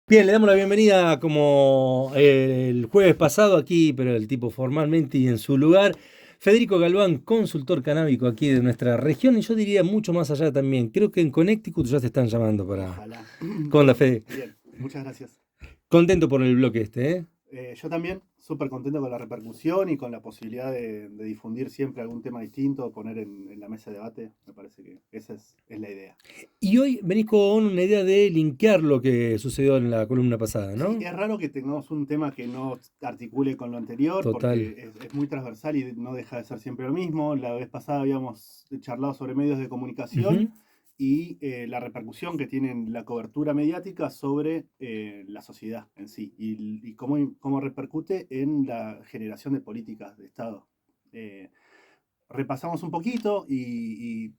Bien, le damos la bienvenida como el jueves pasado aquí, pero el tipo formalmente y en su lugar. Federico Galván, consultor canábico aquí de nuestra región y yo diría mucho más allá también. Creo que en Connecticut ya te están llamando para... Ojalá. ¿Cómo anda, Bueno, Fede? bien, muchas gracias. Contento por el bloque este, ¿eh? Yo también, súper contento con la repercusión y con la posibilidad de difundir siempre algún tema distinto, poner en la mesa de debate. Me parece que esa es la idea. Y hoy venís con una idea de linkear lo que sucedió en la columna pasada, Sí, ¿no? es raro que tengamos un tema que no articule con lo anterior, Total. porque es muy transversal y no deja de ser siempre lo mismo. La vez pasada habíamos charlado sobre medios de comunicación Ujú. y la repercusión que tienen la cobertura mediática sobre la sociedad en sí y cómo repercute en la generación de políticas de Estado. Eh, Repasamos un poquito y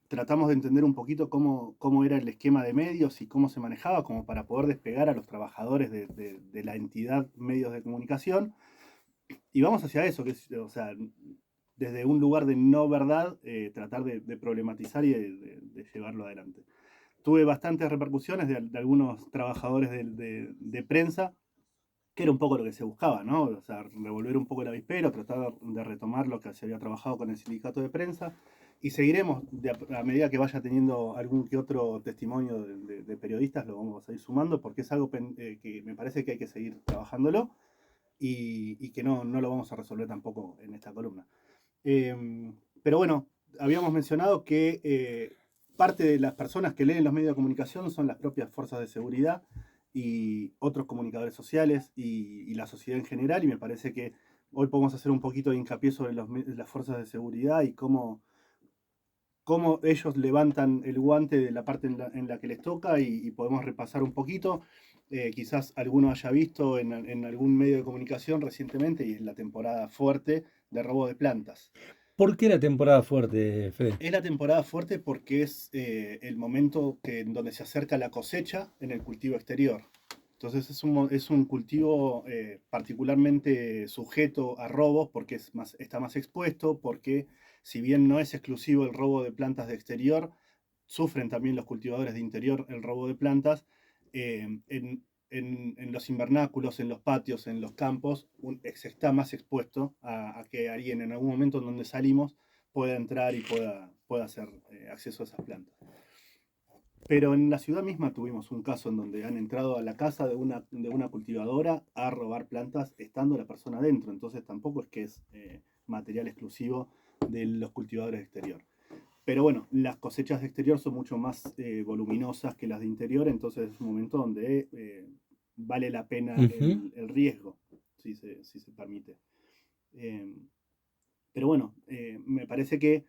tratamos de entender un poquito cómo era el esquema de medios y cómo se manejaba, como para poder despegar a los trabajadores de la entidad medios de comunicación. Y vamos hacia eso, que es, o sea, desde un lugar de no verdad, tratar de problematizar y de llevarlo adelante. Tuve bastantes repercusiones de algunos trabajadores de prensa, que era un poco lo que se buscaba, ¿no? O sea, revolver un poco el avispero, tratar de retomar lo que se había trabajado con el sindicato de prensa, y seguiremos, a medida que vaya teniendo algún que otro testimonio de periodistas, lo vamos a ir sumando, porque es algo que me parece que hay que seguir trabajándolo y que no lo vamos a resolver tampoco en esta columna. Pero bueno, habíamos mencionado que parte de las personas que leen los medios de comunicación son las propias fuerzas de seguridad y otros comunicadores sociales y la sociedad en general, y me parece que hoy podemos hacer un poquito de hincapié sobre las fuerzas de seguridad y cómo ellos levantan el guante de la parte en la que les toca y podemos repasar un poquito. Quizás alguno haya visto en algún medio de comunicación recientemente, y es la temporada fuerte de robo de plantas. ¿Por qué la temporada fuerte, Fede? Es la temporada fuerte porque es el momento en donde se acerca la cosecha en el cultivo exterior. Entonces es un cultivo particularmente sujeto a robos porque está más expuesto, porque si bien no es exclusivo el robo de plantas de exterior, sufren también los cultivadores de interior el robo de plantas. En los invernáculos, en los patios, en los campos, se está más expuesto a que alguien en algún momento en donde salimos pueda entrar y pueda hacer acceso a esas plantas. Pero en la ciudad misma tuvimos un caso en donde han entrado a la casa de una cultivadora a robar plantas estando la persona dentro. Entonces tampoco es que es material exclusivo de los cultivadores de exterior. Pero bueno, las cosechas de exterior son mucho más voluminosas que las de interior, entonces es un momento donde vale la pena Ujú. el riesgo, si se permite. Eh, pero bueno, me parece que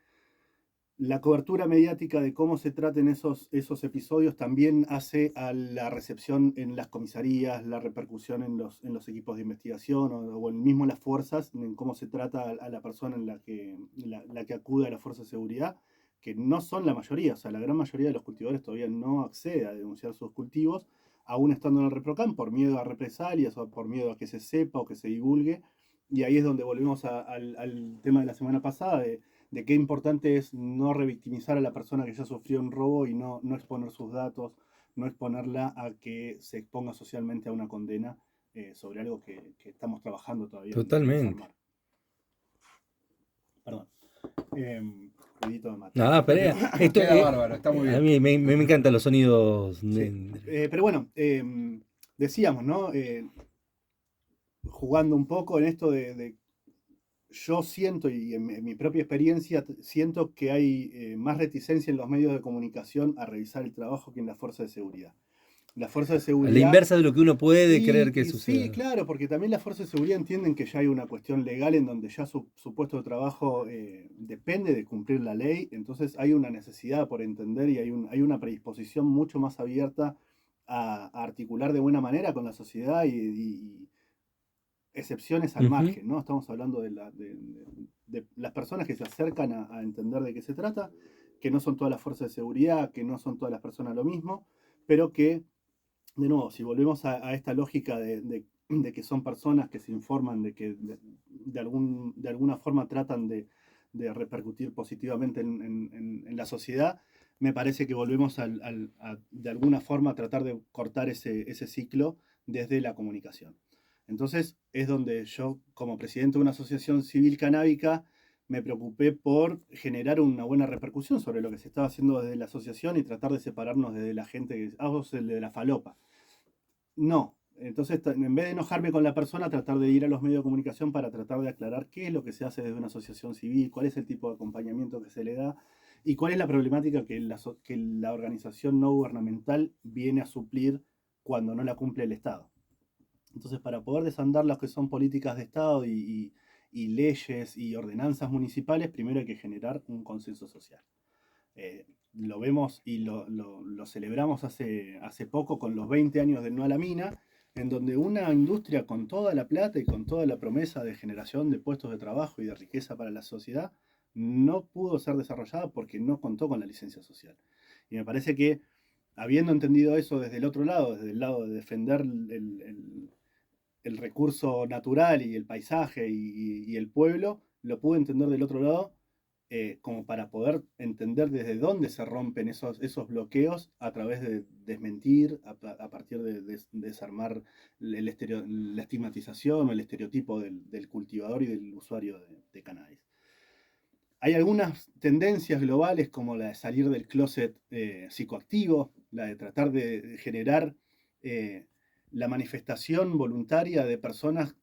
la cobertura mediática de cómo se traten esos episodios también hace a la recepción en las comisarías, la repercusión en los equipos de investigación o mismo en las fuerzas, en cómo se trata a la persona la que acude a la fuerza de seguridad, que no son la mayoría, o sea, la gran mayoría de los cultivadores todavía no accede a denunciar sus cultivos, aún estando en el ReproCam, por miedo a represalias o por miedo a que se sepa o que se divulgue. Y ahí es donde volvemos al tema de la semana pasada, de qué importante es no revictimizar a la persona que ya sufrió un robo y no exponer sus datos, no exponerla a que se exponga socialmente a una condena sobre algo que estamos trabajando todavía en Totalmente. desarmar. Perdón. Ruidito de mate. Nada, pelea. Esto, Queda bárbaro, está muy a bien. mí me encantan los sonidos. Sí. Pero bueno, decíamos, ¿no? Jugando un poco en esto yo siento, y en mi propia experiencia, siento que hay más reticencia en los medios de comunicación a revisar el trabajo que en la fuerza de seguridad. La fuerza de A la seguridad. inversa de lo que uno puede creer que Y sí, suceda. claro, porque también las fuerzas de seguridad entienden que ya hay una cuestión legal en donde ya su puesto de trabajo depende de cumplir la ley, entonces hay una necesidad por entender y hay una predisposición mucho más abierta a articular de buena manera con la sociedad y excepciones al Ujú. margen, ¿no? Estamos hablando de las personas que se acercan a entender de qué se trata, que no son todas las fuerzas de seguridad, que no son todas las personas lo mismo, pero que de nuevo, si volvemos a esta lógica de que son personas que se informan, de que de alguna forma tratan de repercutir positivamente en la sociedad, me parece que volvemos de alguna forma a tratar de cortar ese ciclo desde la comunicación. Entonces es donde yo, como presidente de una asociación civil canábica, me preocupé por generar una buena repercusión sobre lo que se estaba haciendo desde la asociación y tratar de separarnos desde la gente que vos el de la falopa. No. Entonces, en vez de enojarme con la persona, tratar de ir a los medios de comunicación para tratar de aclarar qué es lo que se hace desde una asociación civil, cuál es el tipo de acompañamiento que se le da y cuál es la problemática que la organización no gubernamental viene a suplir cuando no la cumple el Estado. Entonces, para poder desandar lo que son políticas de Estado y leyes y ordenanzas municipales, primero hay que generar un consenso social. Lo vemos y lo celebramos hace poco con los 20 años del No a la Mina, en donde una industria con toda la plata y con toda la promesa de generación de puestos de trabajo y de riqueza para la sociedad, no pudo ser desarrollada porque no contó con la licencia social. Y me parece que, habiendo entendido eso desde el otro lado, desde el lado de defender el recurso natural y el paisaje y el pueblo, lo pude entender del otro lado, como para poder entender desde dónde se rompen esos bloqueos a través de desmentir, a partir de desarmar la estigmatización o el estereotipo del cultivador y del usuario de cannabis. Hay algunas tendencias globales como la de salir del closet psicoactivo, la de tratar de generar la manifestación voluntaria de personas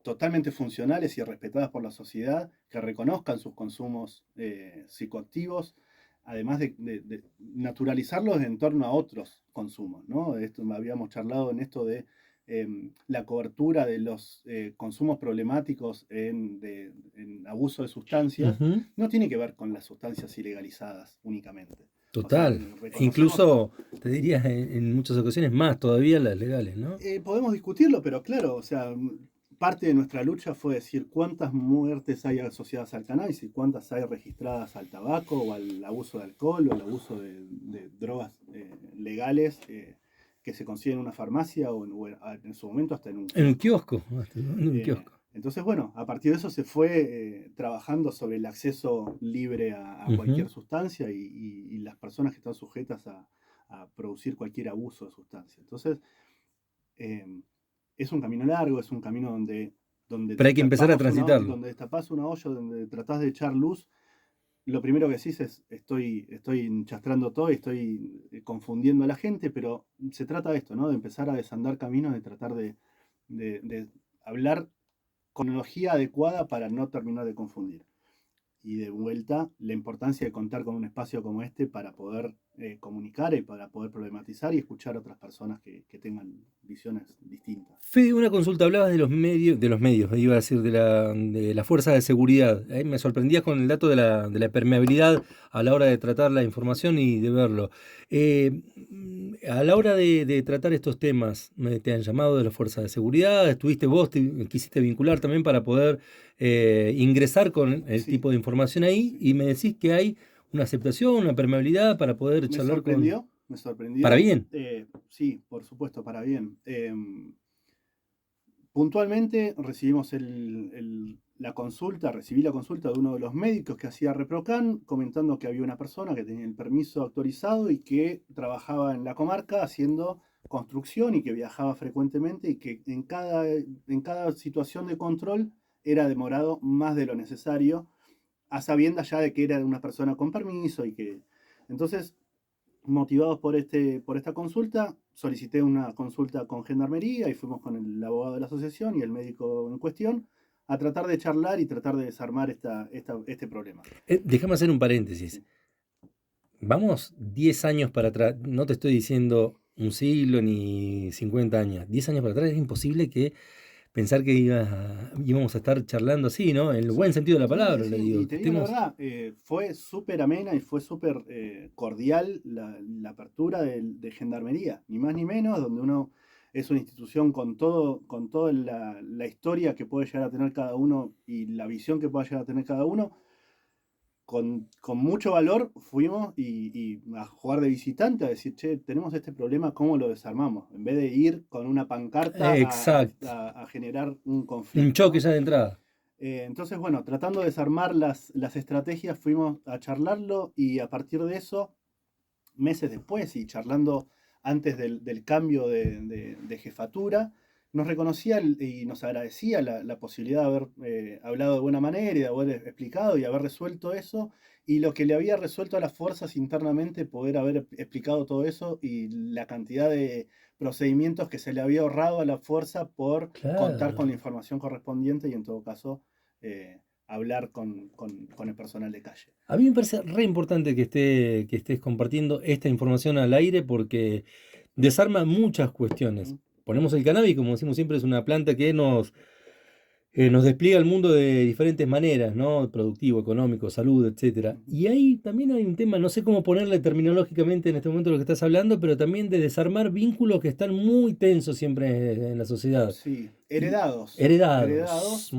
totalmente funcionales y respetadas por la sociedad, que reconozcan sus consumos psicoactivos, además de naturalizarlos en torno a otros consumos, ¿no? Esto, habíamos charlado en esto de la cobertura de los consumos problemáticos en abuso de sustancias, Ujú. no tiene que ver con las sustancias ilegalizadas únicamente. O sea, Total. reconocemos. Incluso, te diría, en muchas ocasiones más todavía las legales, ¿no? Podemos discutirlo, pero claro, o sea, parte de nuestra lucha fue decir cuántas muertes hay asociadas al cannabis y cuántas hay registradas al tabaco o al abuso de alcohol o al abuso de drogas legales que se consiguen en una farmacia o en su momento hasta en un En un kiosco. kiosco, en un kiosco. Entonces, bueno, a partir de eso se fue trabajando sobre el acceso libre a Ujú. cualquier sustancia y las personas que están sujetas a producir cualquier abuso de sustancia. Entonces, eh, es un camino largo, es un camino donde Pero hay que empezar a transitarlo. donde destapás una olla, donde tratás de echar luz. Lo primero que decís es, estoy enchastrando todo y estoy confundiendo a la gente, pero se trata de esto, ¿no? De empezar a desandar caminos, de tratar de hablar con tecnología adecuada para no terminar de confundir. Y de vuelta, la importancia de contar con un espacio como este para poder comunicar y para poder problematizar y escuchar a otras personas que tengan visiones distintas. Fede, una consulta, hablabas de los medios, iba a decir, de la fuerza de seguridad. Me sorprendías con el dato de la permeabilidad a la hora de tratar la información y de verlo. A la hora de tratar estos temas, ¿te han llamado de la fuerza de seguridad? ¿Estuviste vos, quisiste vincular también para poder ingresar con el Sí, tipo de información ahí? sí. Y me decís que hay una aceptación, una permeabilidad para poder Me charlar con... sorprendió, me Para sorprendió. bien. Sí, por supuesto, para bien. Puntualmente recibimos recibí la consulta de uno de los médicos que hacía ReproCan, comentando que había una persona que tenía el permiso actualizado y que trabajaba en la comarca haciendo construcción y que viajaba frecuentemente y que en cada situación de control era demorado más de lo necesario, a sabiendas ya de que era una persona con permiso y que... Entonces, motivados por esta consulta, solicité una consulta con Gendarmería y fuimos con el abogado de la asociación y el médico en cuestión a tratar de charlar y tratar de desarmar este problema. Déjame hacer un paréntesis. Sí. Vamos 10 años para atrás, no te estoy diciendo un siglo ni 50 años, 10 años para atrás es imposible que pensar que íbamos a estar charlando así, ¿no? En el buen Sí, sentido de la sí, sí, palabra, le sí. Y digo, que te digo la estemos... verdad, fue súper amena y fue súper cordial la apertura de Gendarmería, ni más ni menos, donde uno es una institución con toda la historia que puede llegar a tener cada uno y la visión que pueda llegar a tener cada uno. Con mucho valor fuimos y a jugar de visitante, a decir, che, tenemos este problema, ¿cómo lo desarmamos? En vez de ir con una pancarta Exacto, a generar un un conflicto, choque ¿no? ya de entrada. Entonces, bueno, tratando de desarmar las estrategias, fuimos a charlarlo y a partir de eso meses después y charlando antes del cambio de jefatura, nos reconocía y nos agradecía la posibilidad de haber hablado de buena manera y de haber explicado y haber resuelto eso, y lo que le había resuelto a las fuerzas internamente poder haber explicado todo eso y la cantidad de procedimientos que se le había ahorrado a la fuerza por contar Claro. con la información correspondiente y en todo caso hablar con el personal de calle. A mí me parece re importante que estés compartiendo esta información al aire porque desarma muchas cuestiones. ¿Mm? Ponemos el cannabis, como decimos siempre, es una planta que nos despliega el mundo de diferentes maneras, ¿no? Productivo, económico, salud, etcétera. Ujú. Y ahí también hay un tema, no sé cómo ponerle terminológicamente en este momento lo que estás hablando, pero también de desarmar vínculos que están muy tensos siempre en la sociedad. Sí, Y heredados, heredados.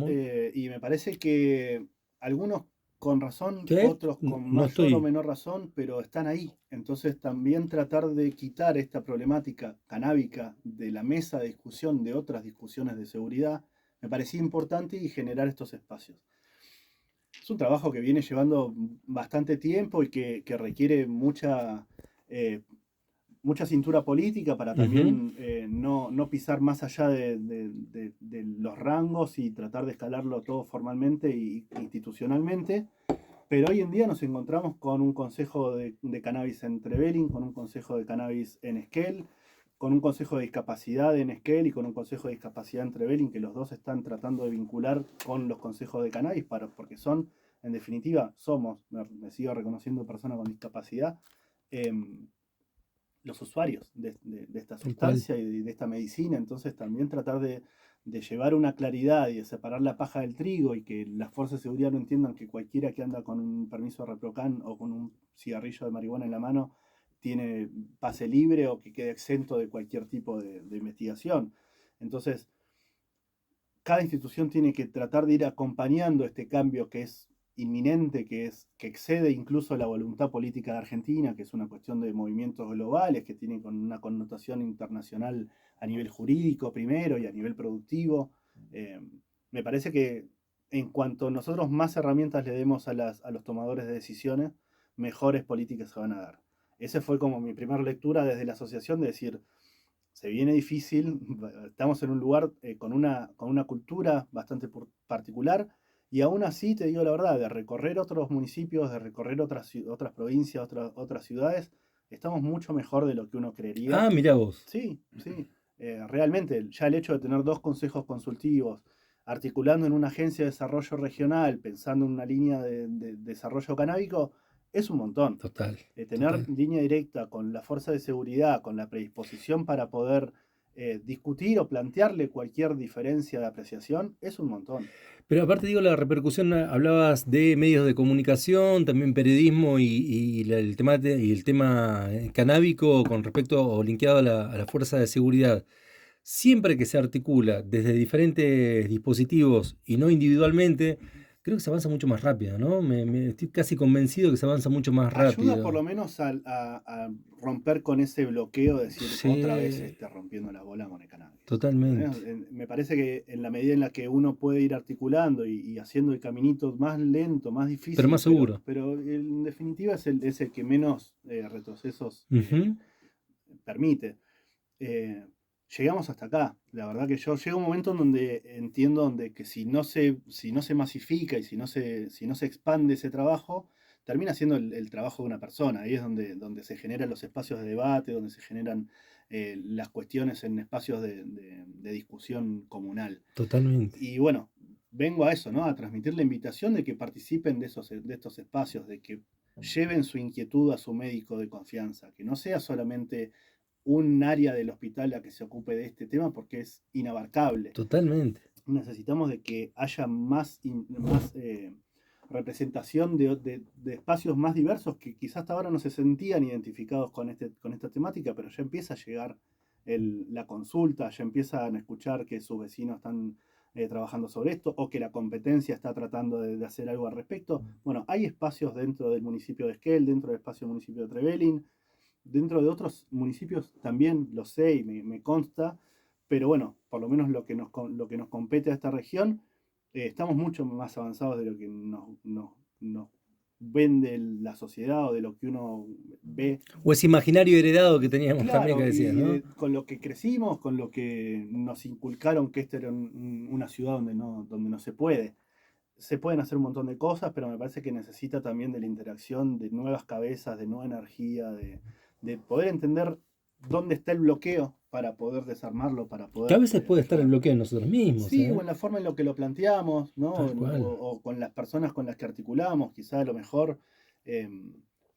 y me parece que algunos con razón, ¿Qué? otros con No mayor o estoy. menor razón, pero están ahí. Entonces también tratar de quitar esta problemática canábica de la mesa de discusión de otras discusiones de seguridad, me parecía importante y generar estos espacios. Es un trabajo que viene llevando bastante tiempo y que requiere eh, mucha cintura política para Ujú. también no pisar más allá de los rangos y tratar de escalarlo todo formalmente e institucionalmente. Pero hoy en día nos encontramos con un consejo de cannabis en Trevelin, con un consejo de cannabis en Esquel, con un consejo de discapacidad en Esquel y con un consejo de discapacidad en Trevelin, que los dos están tratando de vincular con los consejos de cannabis, porque son, en definitiva, me sigo reconociendo persona con discapacidad, eh, los usuarios de esta Total. sustancia y de esta medicina. Entonces también tratar de llevar una claridad y de separar la paja del trigo y que las fuerzas de seguridad no entiendan que cualquiera que anda con un permiso de Reprocan o con un cigarrillo de marihuana en la mano tiene pase libre o que quede exento de cualquier tipo de investigación. Entonces, cada institución tiene que tratar de ir acompañando este cambio que es inminente, que excede incluso la voluntad política de Argentina, que es una cuestión de movimientos globales, que tiene con una connotación internacional a nivel jurídico primero y a nivel productivo. Eh, Me parece que en cuanto nosotros más herramientas le demos a los tomadores de decisiones, mejores políticas se van a dar. Esa fue como mi primera lectura desde la asociación, de decir, se viene difícil, estamos en un lugar con una cultura bastante particular y aún así, te digo la verdad, de recorrer otros municipios, de recorrer otras provincias, otras ciudades, estamos mucho mejor de lo que uno creería. Ah, mirá vos. Sí, sí, realmente ya el hecho de tener dos consejos consultivos, articulando en una agencia de desarrollo regional, pensando en una línea de desarrollo canábico, es un montón. Total, Tener total. línea directa con la fuerza de seguridad, con la predisposición para poder discutir o plantearle cualquier diferencia de apreciación, es un montón. Pero aparte digo, la repercusión, hablabas de medios de comunicación, también periodismo y el tema canábico con respecto o linkeado a la fuerza de seguridad. Siempre que se articula desde diferentes dispositivos y no individualmente, Ujú. creo que se avanza mucho más rápido, ¿no? Estoy casi convencido que se avanza mucho más Ayuda por rápido. lo menos a romper con ese bloqueo, de decir otra vez Sí, rompiendo la bola con el cannabis. totalmente. Me parece que en la medida en la que uno puede ir articulando y haciendo el caminito más lento, más Pero difícil, más seguro. pero en definitiva es el que menos retrocesos Ujú. permite. eh, Llegamos hasta acá. La verdad que yo llega un momento en donde entiendo donde que si no se masifica y si no se expande ese trabajo, termina siendo el trabajo de una persona. Ahí es donde se generan los espacios de debate, donde se generan las cuestiones en espacios de discusión comunal. Totalmente. Y bueno, vengo a eso, ¿no? A transmitir la invitación de que participen de estos espacios, de que lleven su inquietud a su médico de confianza, que no sea solamente un área del hospital la que se ocupe de este tema porque es inabarcable. Totalmente. Necesitamos de que haya más representación de espacios más diversos que quizás hasta ahora no se sentían identificados con esta temática, pero ya empieza a llegar la consulta, ya empiezan a escuchar que sus vecinos están trabajando sobre esto o que la competencia está tratando de hacer algo al respecto. Bueno, hay espacios dentro del municipio de Esquel, dentro del espacio del municipio de Trevelin, dentro de otros municipios también lo sé y me consta, pero bueno, por lo menos lo que nos compete a esta región, estamos mucho más avanzados de lo que nos ven de la sociedad o de lo que uno ve. O ese imaginario heredado que teníamos también que Claro, decías, y ¿no? con lo que crecimos, con lo que nos inculcaron que esta era una ciudad donde no se puede. Se pueden hacer un montón de cosas, pero me parece que necesita también de la interacción de nuevas cabezas, de nueva energía, de poder entender dónde está el bloqueo para poder desarmarlo, para Que a poder veces puede estar el ayudar. bloqueo en nosotros mismos, Sí, o ¿eh? en la forma en la que lo planteamos, ¿no? Tal cual. O con las personas con las que articulamos, quizá a lo mejor eh,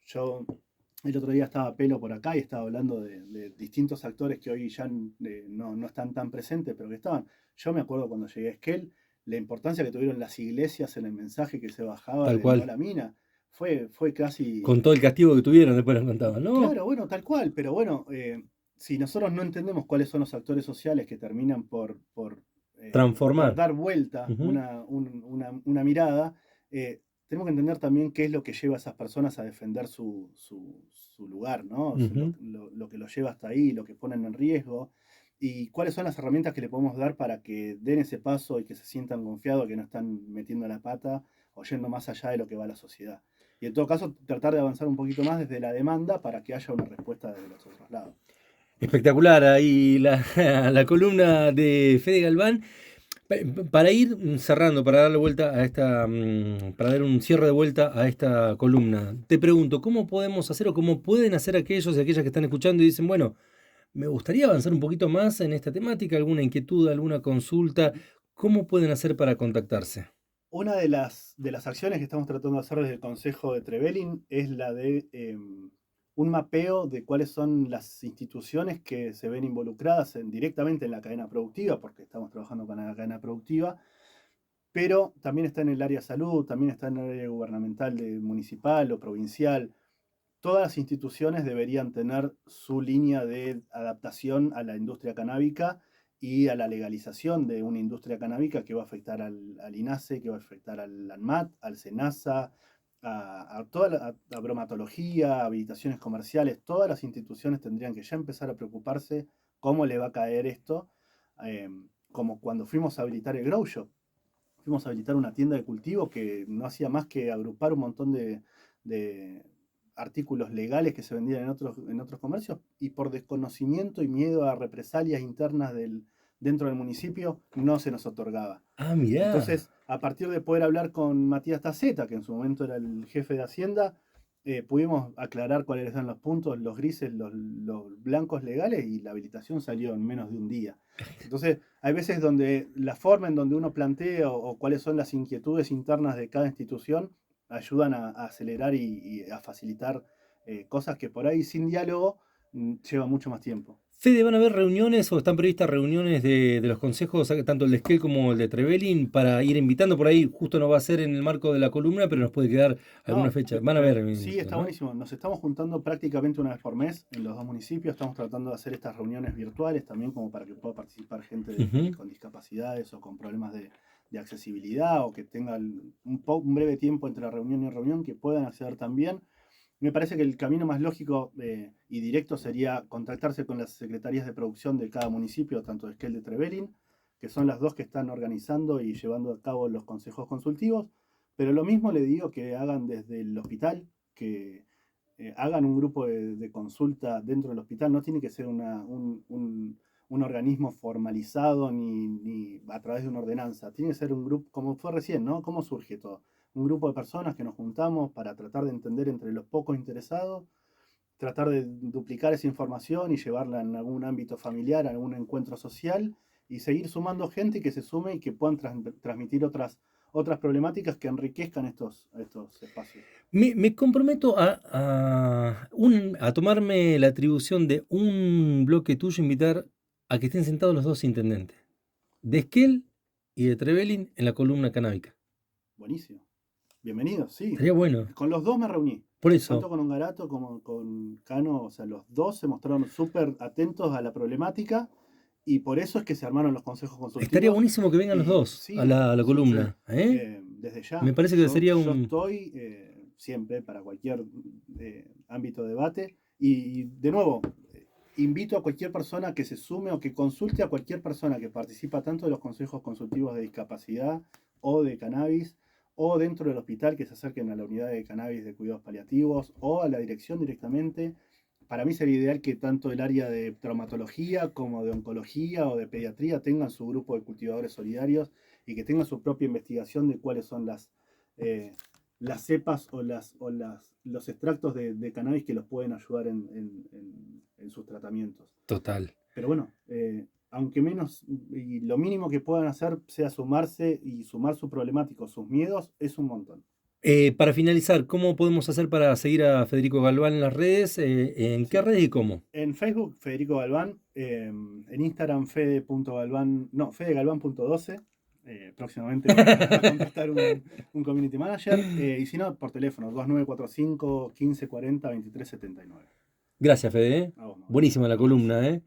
yo el otro día estaba Pelo por acá y estaba hablando de distintos actores que hoy ya no están tan presentes, pero que estaban. Yo me acuerdo cuando llegué a Esquel, la importancia que tuvieron las iglesias en el mensaje que se bajaba Tal de No a cual. la Mina. Fue casi. Con todo el castigo que tuvieron, después nos contaban, ¿no? Claro, bueno, tal cual, pero bueno, si nosotros no entendemos cuáles son los actores sociales que terminan por Transformar. dar vuelta Ujú. una mirada, tenemos que entender también qué es lo que lleva a esas personas a defender su lugar, ¿no? Ujú. Lo que los lleva hasta ahí, lo que ponen en riesgo, y cuáles son las herramientas que le podemos dar para que den ese paso y que se sientan confiados, que no están metiendo la pata o yendo más allá de lo que va la sociedad. Y en todo caso, tratar de avanzar un poquito más desde la demanda para que haya una respuesta desde los otros lados. Espectacular ahí la columna de Fede Galván. Para ir cerrando, para darle vuelta a esta, para dar un cierre de vuelta a esta columna, te pregunto, ¿cómo podemos hacer o cómo pueden hacer aquellos y aquellas que están escuchando y dicen, bueno, me gustaría avanzar un poquito más en esta temática, alguna inquietud, alguna consulta? ¿Cómo pueden hacer para contactarse? Una de las acciones que estamos tratando de hacer desde el Consejo de Trevelin es la de un mapeo de cuáles son las instituciones que se ven involucradas directamente en la cadena productiva, porque estamos trabajando con la cadena productiva, pero también está en el área salud, también está en el área gubernamental, municipal o provincial. Todas las instituciones deberían tener su línea de adaptación a la industria canábica y a la legalización de una industria canábica que va a afectar al INASE, que va a afectar al ANMAT, al SENASA, a toda a bromatología, a habilitaciones comerciales. Todas las instituciones tendrían que ya empezar a preocuparse cómo le va a caer esto, eh, como cuando fuimos a habilitar el Grow Shop. Fuimos a habilitar una tienda de cultivo que no hacía más que agrupar un montón de artículos legales que se vendían en otros comercios y por desconocimiento y miedo a represalias internas dentro del municipio no se nos otorgaba. Ah, mirá. Entonces, a partir de poder hablar con Matías Taceta, que en su momento era el jefe de Hacienda, pudimos aclarar cuáles eran los puntos, los grises, los blancos legales y la habilitación salió en menos de un día. Entonces, hay veces donde la forma en donde uno plantea o cuáles son las inquietudes internas de cada institución ayudan a acelerar y a facilitar cosas que por ahí sin diálogo lleva mucho más tiempo. Fede, ¿van a haber reuniones o están previstas reuniones de los consejos, tanto el de Esquel como el de Trevelin, para ir invitando por ahí? Justo no va a ser en el marco de la columna, pero nos puede quedar alguna No, fecha. Van a ver, sí, está ¿no? buenísimo. Nos estamos juntando prácticamente una vez por mes en los dos municipios. Estamos tratando de hacer estas reuniones virtuales también como para que pueda participar gente Ujú. con discapacidades o con problemas de accesibilidad o que tengan un breve tiempo entre reunión y reunión que puedan acceder también. Me parece que el camino más lógico y directo sería contactarse con las secretarías de producción de cada municipio, tanto de Esquel de Trevelin, que son las dos que están organizando y llevando a cabo los consejos consultivos, pero lo mismo le digo que hagan desde el hospital, que hagan un grupo de consulta dentro del hospital, no tiene que ser un organismo formalizado ni a través de una ordenanza, tiene que ser un grupo, como fue recién, ¿no? ¿Cómo surge todo? Un grupo de personas que nos juntamos para tratar de entender entre los pocos interesados, tratar de duplicar esa información y llevarla en algún ámbito familiar, algún encuentro social y seguir sumando gente que se sume y que puedan transmitir otras problemáticas que enriquezcan estos espacios. Me comprometo a tomarme la atribución de un bloque tuyo, invitar a que estén sentados los dos intendentes, de Esquel y de Trevelin, en la columna canábica. Buenísimo. Bienvenidos, sí. Estaría bueno. Con los dos me reuní, Por eso, tanto con Ongarato como con Cano, o sea, los dos se mostraron súper atentos a la problemática y por eso es que se armaron los consejos estaría consultivos. buenísimo que vengan los Y dos a sí, a la sí, sí, columna, ¿eh? desde ya. Me parece que Yo, sería yo un... estoy siempre para cualquier ámbito de debate y de nuevo, invito a cualquier persona que se sume o que consulte a cualquier persona que participa tanto de los consejos consultivos de discapacidad o de cannabis o dentro del hospital que se acerquen a la unidad de cannabis de cuidados paliativos o a la dirección directamente. Para mí sería ideal que tanto el área de traumatología como de oncología o de pediatría tengan su grupo de cultivadores solidarios y que tengan su propia investigación de cuáles son las cepas los extractos de cannabis que los pueden ayudar en sus tratamientos. Total. Pero bueno, aunque menos y lo mínimo que puedan hacer sea sumarse y sumar su problemático, sus miedos, es un montón. Para finalizar, ¿cómo podemos hacer para seguir a Federico Galván en las redes? ¿En qué Sí. redes y cómo? En Facebook, Federico Galván. En Instagram, fede.galván, no, fedegalván.12. Próximamente va a contestar un community manager. Y si no, por teléfono, 2945 1540 2379. Gracias, Fede. A vos, Mauricio. Buenísima la columna, ¿eh?